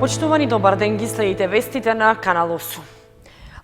Почитувани, добар ден, ги следите вестите на Канал 8.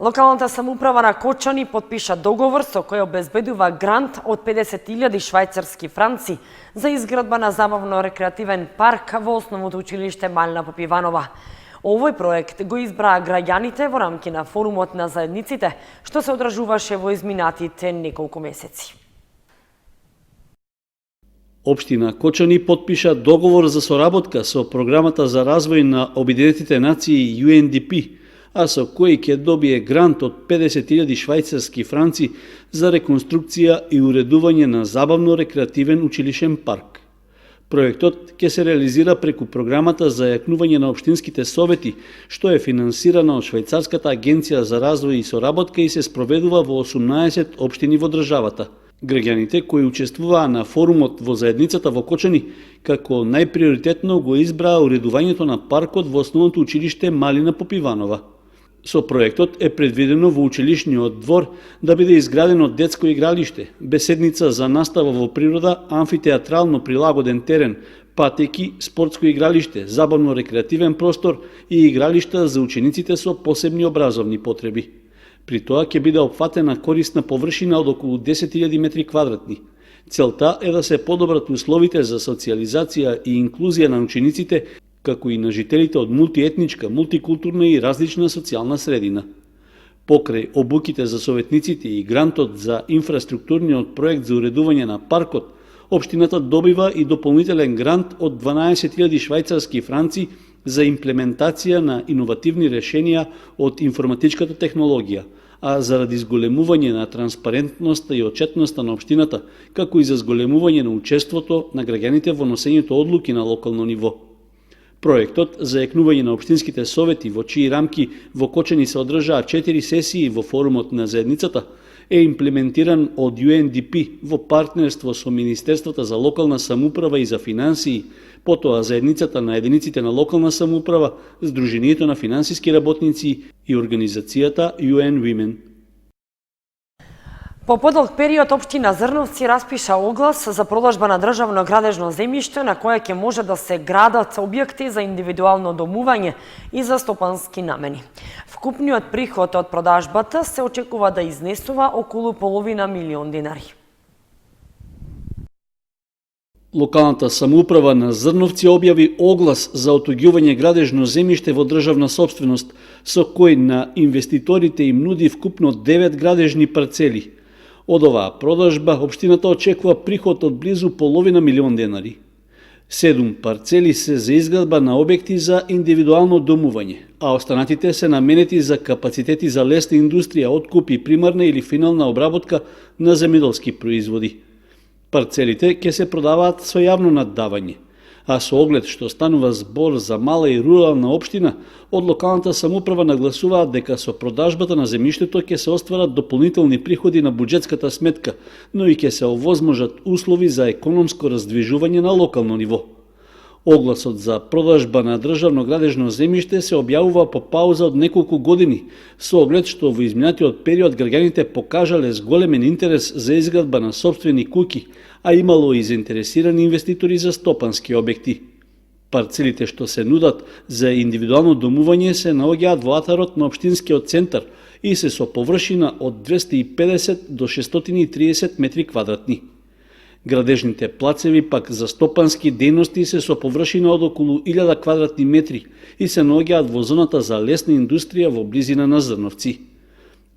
Локалната самоуправа на Кочани подпиша договор со кој обезбедува грант од 50.000 швајцарски франци за изградба на забавно-рекреативен парк во основното училиште Малина Попиванова. Овој проект го избраа граѓаните во рамки на форумот на заедниците, што се одржуваше во изминатите неколку месеци. Општина Кочани подпиша договор за соработка со Програмата за развој на Обединетите нации UNDP, а со кој ќе добие грант од 50.000 швајцарски франци за реконструкција и уредување на забавно-рекреативен училишен парк. Проектот ќе се реализира преку Програмата за јакнување на општинските совети, што е финансирана од Швајцарската агенција за развој и соработка и се спроведува во 18 општини во државата. Граѓаните кои учествуваа на форумот во заедницата во Кочани, како најприоритетно го избраа уредувањето на паркот во основното училиште Малина Попиванова. Со проектот е предвидено во училишниот двор да биде изградено детско игралиште, беседница за настава во природа, амфитеатрално прилагоден терен, патеки, спортско игралиште, забавно-рекреативен простор и игралишта за учениците со посебни образовни потреби. При тоа ќе биде опфатена корисна површина од околу 10.000 метри квадратни. Целта е да се подобрат условите за социализација и инклузија на учениците, како и на жителите од мултиетничка, мултикултурна и различна социјална средина. Покрај обуките за советниците и грантот за инфраструктурниот проект за уредување на паркот, општината добива и дополнителен грант од 12.000 швајцарски франци за имплементација на иновативни решенија од информатичката технологија, а заради зголемување на транспарентноста и отчетноста на општината, како и за зголемување на учеството на граѓаните во носењето одлуки на локално ниво. Проектот за јакнување на општинските совети, во чии рамки во Кочани се одржаа 4 сесии во форумот на заедницата, е имплементиран од UNDP во партнерство со Министерството за локална самоуправа и за финансии, потоа заедницата на единиците на локална самоуправа, Сдруженијето на финансиски работници и организацијата UN Women. По подолг период општина Зрновци распиша оглас за продажба на државно градежно земјиште на кое ќе може да се градат објекти за индивидуално домување и за стопански намени. Вкупниот приход од продажбата се очекува да изнесува околу $500.000 денари. Локалната самоуправа на Зрновци објави оглас за отуѓување градежно земјиште во државна сопственост, со кој на инвеститорите им нуди вкупно 9 градежни парцели. Од оваа продажба, општината очекува приход од близу $500.000 денари. 7 парцели се за изградба на објекти за индивидуално домување, а останатите се наменети за капацитети за лесна индустрија, откуп и примарна или финална обработка на земјоделски производи. Парцелите ќе се продаваат со јавно наддавање, а со оглед што станува збор за мала и рурална општина, од локалната самоуправа нагласуваат дека со продажбата на земјиштето ќе се остварат дополнителни приходи на буџетската сметка, но и ќе се овозможат услови за економско раздвижување на локално ниво. Огласот за продажба на државно градежно земјиште се објавува по пауза од неколку години, со оглед што во изминатиот период граѓаните покажале зголемен интерес за изградба на сопствени куќи, а имало и заинтересирани инвеститори за стопански објекти. Парцелите што се нудат за индивидуално домување се наоѓаат во атарот на општинскиот центар и се со површина од 250 до 630 метри квадратни. Градежните плацеви пак за стопански дејности се со површина од околу 1000 квадратни метри и се наоѓаат во зоната за лесна индустрија во близина на Зрновци.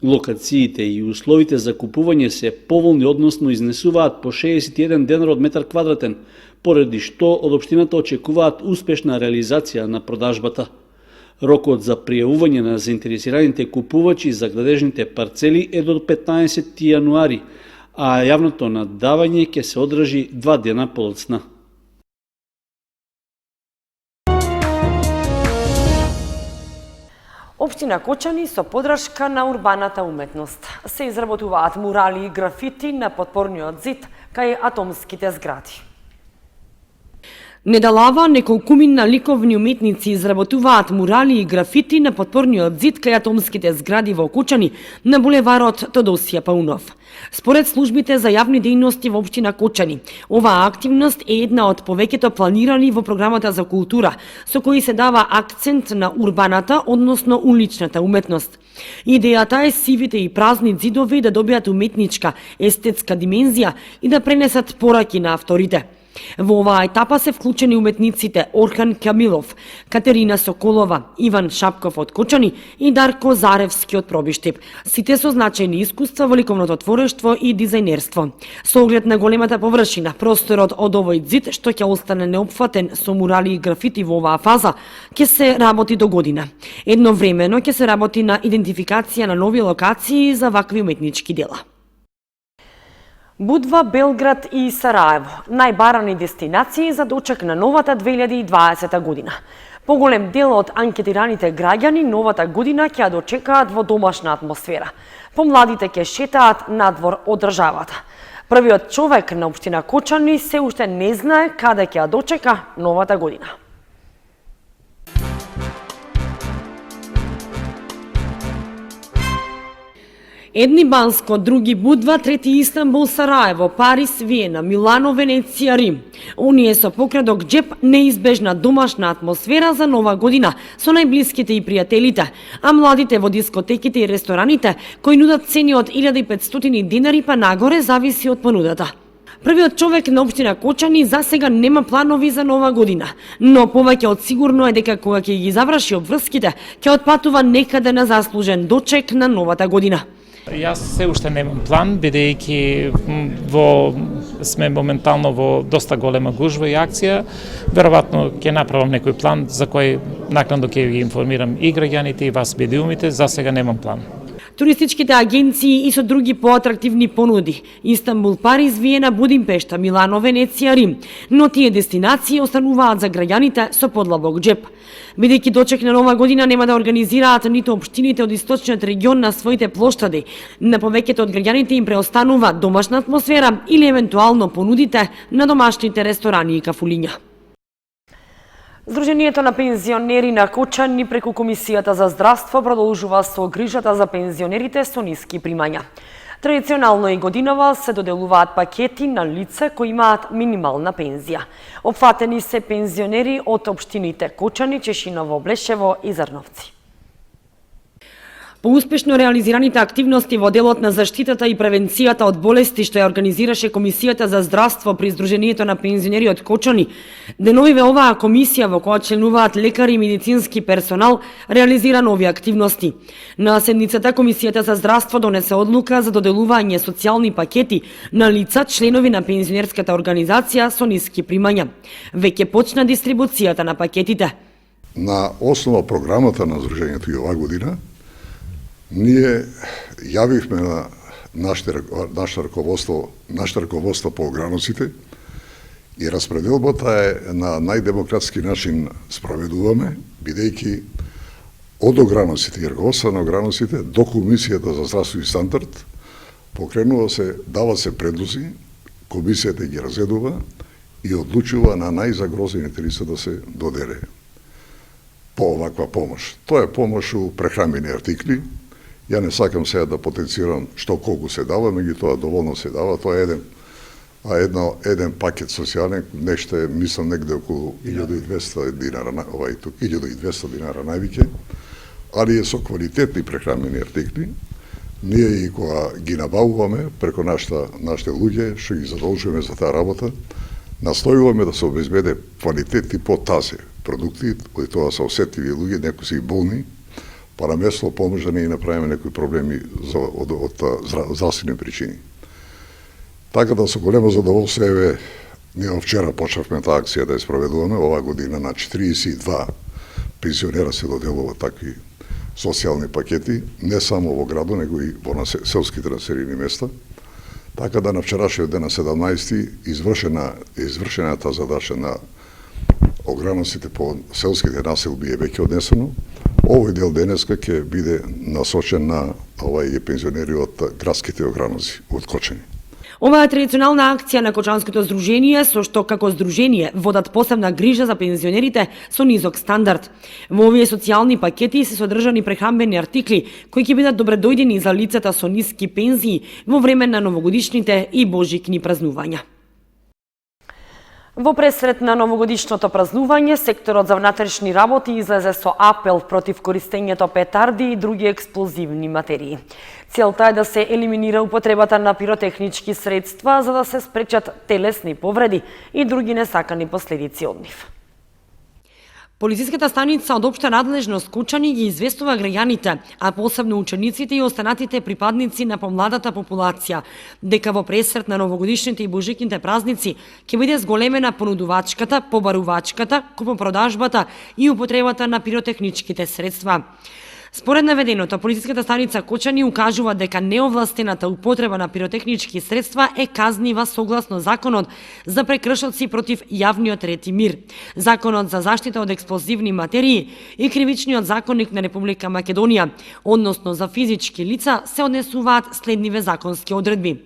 Локациите и условите за купување се поволни, односно изнесуваат по 61 денар од метар квадратен, поради што од општината очекуваат успешна реализација на продажбата. Рокот за пријавување на заинтересираните купувачи за градежните парцели е до 15 јануари, а јавното наддавање ќе се одржи 2 дена подоцна. Општина Кочани со подршка на урбаната уметност се изработуваат мурали и графити на подпорниот зид кај атомските згради. Недалава неколкумина ликовни уметници изработуваат мурали и графити на подпорниот зид кај атомските згради во Кочани на булеварот Тодосија Паунов. Според службите за јавни дејности во општина Кочани, оваа активност е една од повеќето планирани во програмата за култура, со кои се дава акцент на урбаната, односно уличната уметност. Идејата е сивите и празни зидови да добијат уметничка, естетска димензија и да пренесат пораки на авторите. Во оваа етапа се вклучени уметниците Орхан Камилов, Катерина Соколова, Иван Шапков од Кочани и Дарко Заревски од Пробиштип. Сите со значајни искуства во ликовното творештво и дизајнерство. Со оглед на големата површина, просторот од овој зид што ќе остане неопфатен со мурали и графити во оваа фаза, ќе се работи до година. Едновремено ќе се работи на идентификација на нови локации за вакви уметнички дела. Будва, Белград и Сараево – најбарани дестинации за дочек на новата 2020 година. Поголем дел од анкетираните граѓани новата година ќе ја дочекаат во домашна атмосфера. Помладите ќе шетаат надвор од државата. Првиот човек на општина Кочани се уште не знае каде ќе ја дочека новата година. Едни Банско, други Будва, трети Истанбул, Сараево, Парис, Виена, Милано, Венеција, Рим. Оние со покрадок джеп неизбежна домашна атмосфера за нова година со најблиските и пријателите, а младите во дискотеките и рестораните кои нудат цени од 1500 динари па нагоре зависи од понудата. Првиот човек на општина Кочани за сега нема планови за нова година, но повеќе од сигурно е дека кога ќе ги заврши обврските, ќе отпатува некаде на заслужен дочек на новата година. Јас се уште немам план, бидејќи сме моментално во доста голема гужва и акција. Веројатно ќе направам некој план за кој накнадно ќе ги информирам и граѓаните и вас медиумите. За сега немам план. Туристичките агенции и со други поатрактивни понуди – Истанбул, Париз, Виена, Будимпешта, Милано, Венеција, Рим. Но тие дестинации остануваат за граѓаните со подлабок джеп. Бидејќи дочек на нова година нема да организираат ниту општините од источниот регион на своите плоштади, на повеќето од граѓаните им преостанува домашна атмосфера или евентуално понудите на домашните ресторани и кафулиња. Сдруженијето на пензионери на Кочани преку Комисијата за здравство продолжува со грижата за пензионерите со ниски примања. Традиционално и годинава се доделуваат пакети на лица кои имаат минимална пензија. Опфатени се пензионери од општините Кочани, Чешиново, Блешево и Зарновци. По успешно реализираните активности во делот на заштитата и превенцијата од болести што ја организираше Комисијата за здравство при Сдруженијето на пензионери од Кочани, деновиве оваа комисија во која членуваат лекари и медицински персонал реализира нови активности. На седницата Комисијата за здравство донесе одлука за доделување социјални пакети на лица членови на пензионерската организација со ниски примања. Веќе почна дистрибуцијата на пакетите. На основа програмата на Сдруженијето и оваа година ние јавивме на нашето раководство по ограносите и распределбата е на најдемократски начин спроведуваме, бидејќи од ограносите и раководство на ограносите до Комисијата за здравство и стандард дава се предлози, комисијата ги разгледува и одлучува на најзагрозените лица да се доделе по оваква помош. Тоа е помош у прехранбени артикли. Ја не сакам сега да потенцирам што колку се дава, меѓутоа доволно се дава. Тоа е еден пакет социјален, нешто е, мислам, негде околу 1200 динара, 1200 динара највиќе, али е со квалитетни прехранбени артикли. Ние и кога ги набавуваме преку нашите луѓе, што ги задолжуваме за таа работа, настојуваме да се обезбеде квалитетни по-тазе продукти, кои тоа се осетливи луѓе, некои се и болни, па на место помош да не направиме некои проблеми од здравствени причини. Така да со големо задоволство, ние вчера почнавме таа акција да ја спроведуваме, оваа година на 42 пензионера се доделува такви социјални пакети, не само во градо, него и во селските населени места. Така да на вчерашниот ден на 17 извршена таа задача на ограносите по селските населби е веќе однесено. Овој дел денеска ќе биде насочен на пензионери од градските ограноси, од Кочани. Оваа традиционална акција на Кочанското здружение, со што како здружение водат посебна грижа за пензионерите со низок стандард. Во овие социјални пакети се содржани прехранбени артикли кои ќе бидат добредојдени за лицата со ниски пензии во време на новогодишните и божикни празнувања. Во пресрет на новогодишното празнување, секторот за внатрешни работи излезе со апел против користењето петарди и други експлозивни материи. Целта е да се елиминира употребата на пиротехнички средства за да се спречат телесни повреди и други несакани последици од нив. Полициската станица од општа надлежност Кочани ги известува граѓаните, а посебно учениците и останатите припадници на помладата популација, дека во пресрет на новогодишните и божикните празници ќе биде зголемена понудувачката, побарувачката, купопродажбата и употребата на пиротехничките средства. Според наведеното, полициската станица Кочани укажува дека неовластената употреба на пиротехнички средства е казнива согласно Законот за прекршоци против јавниот ред и мир, Законот за заштита од експлозивни материи и Кривичниот законник на Република Македонија, односно за физички лица се однесуваат следниве законски одредби.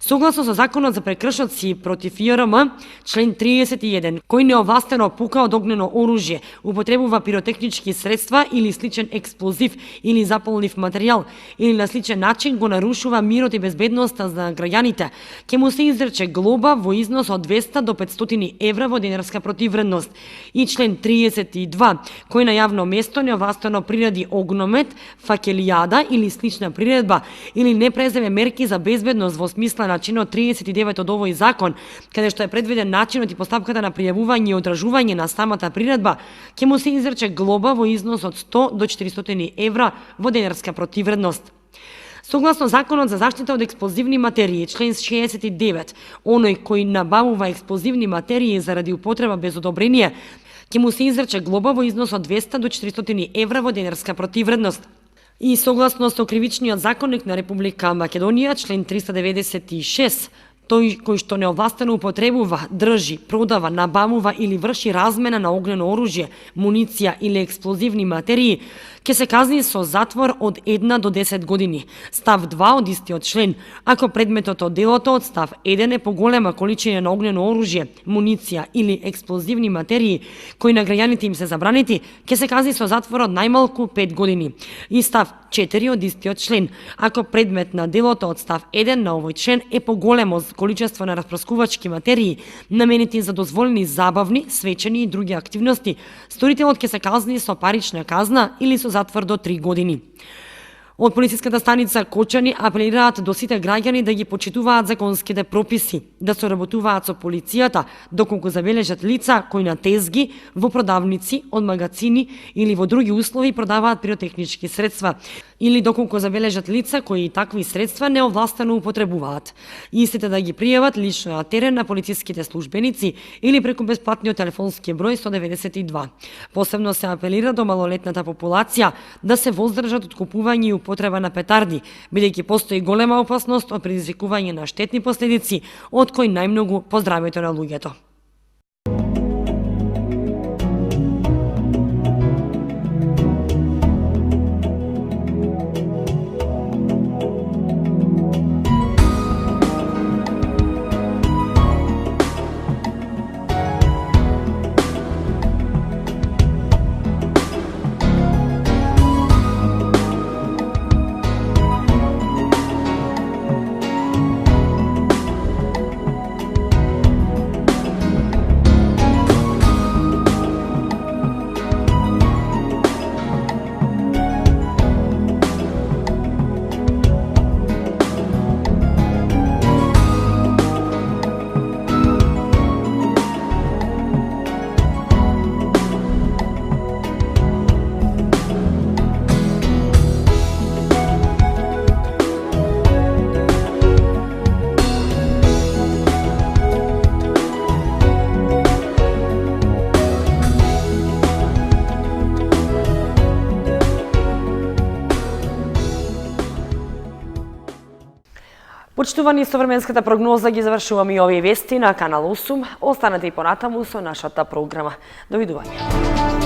Согласно со Законот за прекршоци против ЈРМ, член 31, кој неовластено пука од огнено оружје, употребува пиротехнички средства или сличен експлозив или запалнив материјал, или на сличен начин го нарушува мирот и безбедноста за граѓаните, ќе му се изрече глоба во износ од 200 до 500 евра во денарска противвредност. И член 32, кој на јавно место неовластено приреди огномет, факелијада или слична приредба, или не преземе мерки за безбедност во смисла на чинот 39 од овој закон, каде што е предвиден начинот и постапката на пријавување и отражување на самата приредба, ќе му се изрече глоба во износ од 100 до 400 евра во денарска противвредност. Согласно Законот за заштита од експлозивни материи, член 69, оној кој набавува експлозивни материи заради употреба без одобрение, ќе му се изрече глоба во износ од 200 до 400 евра во денарска противвредност. И согласно со Кривичниот законник на Република Македонија, член 396, тој кој што неовластено употребува, држи, продава, набавува или врши размена на огнено оружје, муниција или експлозивни материи, ќе се казни со затвор од 1 до 10 години. Став 2 од истиот член, ако предметот од делото од став 1 е поголема количина на огнено оружје, муниција или експлозивни материи, кои на граѓаните им се забранети, ќе се казни со затвор од најмалку 5 години. И став 4 од истиот член, ако предмет на делото од став 1 на овој член е поголемо количество на распраскувачки материи, наменети за дозволени забавни, свечени и други активности, сторителот ќе се казни со парична казна или со затвор до 3 години. Од полициската станица Кочани апелираат до сите граѓани да ги почитуваат законските прописи, да соработуваат со полицијата доколку забележат лица кои на тезги, во продавници, од магазини или во други услови продаваат пиротехнички средства, или доколку забележат лица кои такви средства неовластено употребуваат. Истите да ги пријават лично на терен на полициските службеници или преку бесплатниот телефонски број 192. Посебно се апелира до малолетната популација да се воздржат од купување и употреба на петарди, бидејќи постои голема опасност од предизвикување на штетни последици, од кои најмногу по здравјето на луѓето. Почитувани, со временската прогноза ги завршуваме и овие вести на Канал 8. Останете и понатаму со нашата програма. Довидување.